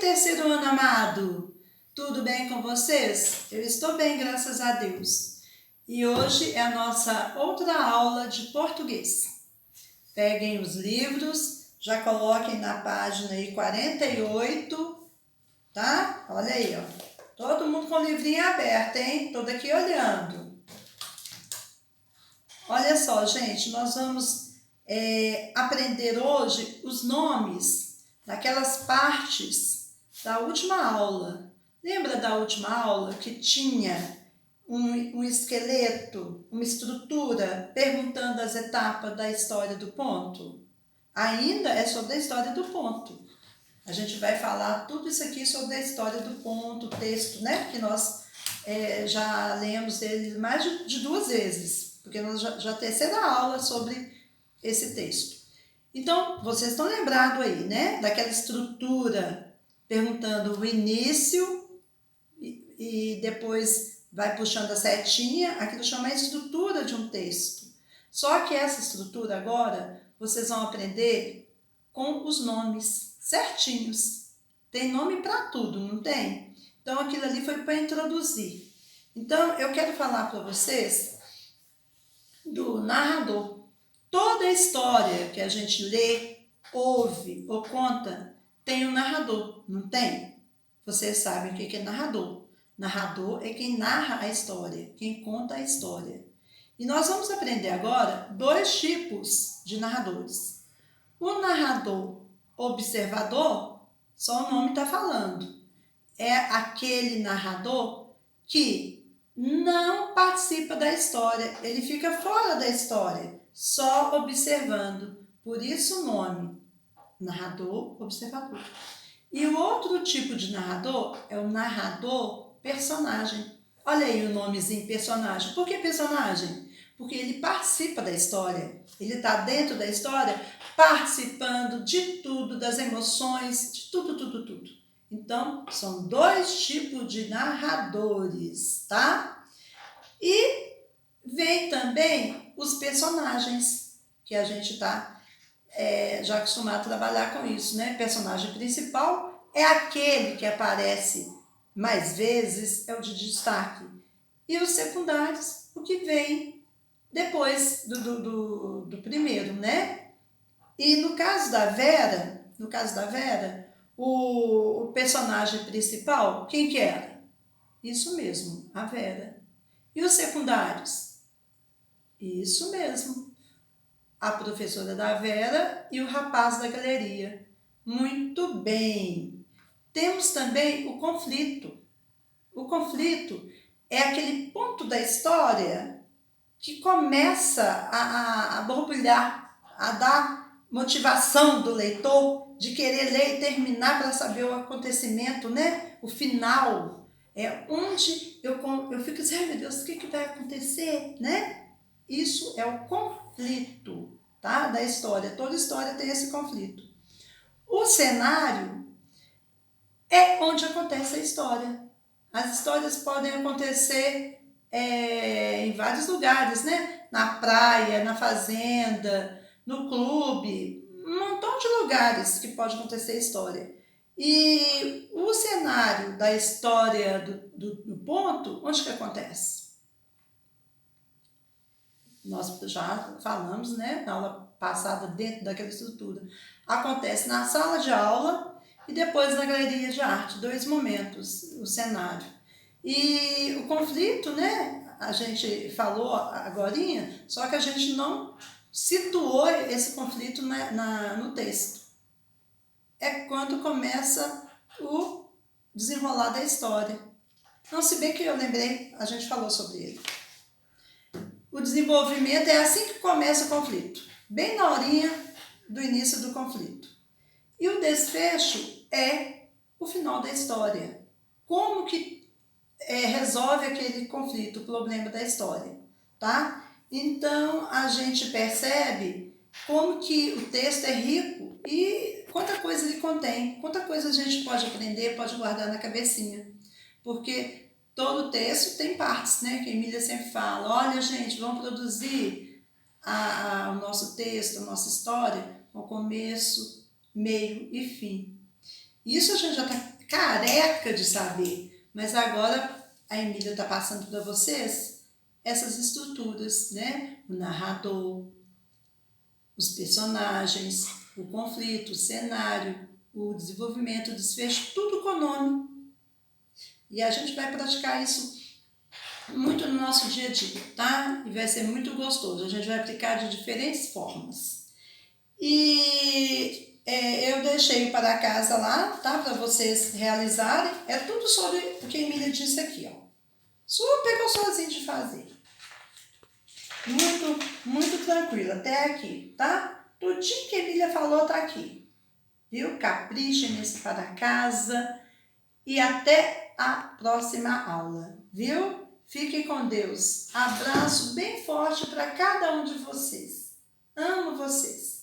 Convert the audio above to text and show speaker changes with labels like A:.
A: terceiro ano amado, tudo bem com vocês? Eu estou bem, graças a Deus. E hoje é a nossa outra aula de português. Peguem os livros, já coloquem na página aí 48, tá? Olha aí, ó. Todo mundo com o livrinho aberto, hein? Tô daqui olhando. Olha só, gente, nós vamos aprender hoje os nomes daquelas partes da última aula. Lembra da última aula que tinha um esqueleto, uma estrutura, perguntando as etapas da história do ponto? Ainda é sobre a história do ponto. A gente vai falar tudo isso aqui sobre a história do ponto, texto, né? Que nós já lemos ele mais de 2 vezes, porque nós já a terceira aula sobre esse texto. Então, vocês estão lembrados aí, né? Daquela estrutura, perguntando o início e depois vai puxando a setinha, aquilo chama a estrutura de um texto. Só que essa estrutura agora, vocês vão aprender com os nomes certinhos. Tem nome para tudo, não tem? Então, aquilo ali foi para introduzir. Então, eu quero falar para vocês do narrador. Toda história que a gente lê, ouve ou conta tem um narrador, não tem? Vocês sabem o que é narrador. Narrador é quem narra a história, quem conta a história. E nós vamos aprender agora 2 tipos de narradores. O narrador observador, só o nome está falando, é aquele narrador que não participa da história, ele fica fora da história, só observando. Por isso o nome, narrador observador. E o outro tipo de narrador é o narrador personagem. Olha aí o nomezinho personagem. Por que personagem? Porque ele participa da história. Ele está dentro da história, participando de tudo, das emoções, de tudo. Então, são 2 tipos de narradores, tá? E vem também os personagens, que a gente está já acostumado a trabalhar com isso, né? Personagem principal é aquele que aparece mais vezes, é o de destaque. E os secundários, o que vem depois do primeiro, né? E no caso da Vera, o personagem principal, quem que era? Isso mesmo, a Vera. E os secundários? Isso mesmo, a professora da Vera e o rapaz da galeria. Muito bem. Temos também o conflito. O conflito é aquele ponto da história que começa a borbulhar, a dar motivação do leitor de querer ler e terminar para saber o acontecimento, né? O final. É onde eu fico assim, ai meu Deus, o que vai acontecer, né? Isso é o conflito, tá? Da história. Toda história tem esse conflito. O cenário é onde acontece a história. As histórias podem acontecer em vários lugares, né? Na praia, na fazenda, no clube, um montão de lugares que pode acontecer a história. E o cenário da história do ponto, onde que acontece? Nós já falamos, né, na aula passada, dentro daquela estrutura. Acontece na sala de aula e depois na galeria de arte, 2 momentos, o cenário. E o conflito, né, a gente falou agorinha, só que a gente não situou esse conflito no texto. É quando começa o desenrolar da história. Não, se bem que eu lembrei, a gente falou sobre ele. O desenvolvimento é assim que começa o conflito, bem na horinha do início do conflito. E o desfecho é o final da história. Como que resolve aquele conflito, o problema da história, tá? Então, a gente percebe como que o texto é rico e quanta coisa ele contém, quanta coisa a gente pode aprender, pode guardar na cabecinha. Porque todo texto tem partes, né? Que a Emília sempre fala, olha gente, vamos produzir o nosso texto, a nossa história, com começo, meio e fim. Isso a gente já está careca de saber, mas agora a Emília está passando para vocês essas estruturas, né? O narrador, os personagens, o conflito, o cenário, o desenvolvimento, o desfecho, tudo com nome. E a gente vai praticar isso muito no nosso dia a dia, tá? E vai ser muito gostoso. A gente vai aplicar de diferentes formas. E eu deixei para casa lá, tá? Para vocês realizarem. É tudo sobre o que a Emília disse aqui, ó. Super gostosinho de fazer. Muito, muito tranquilo. Até aqui, tá? Tudinho que a Emília falou tá aqui. Viu? Caprichem nesse para casa. E até a próxima aula. Viu? Fiquem com Deus. Abraço bem forte para cada um de vocês. Amo vocês.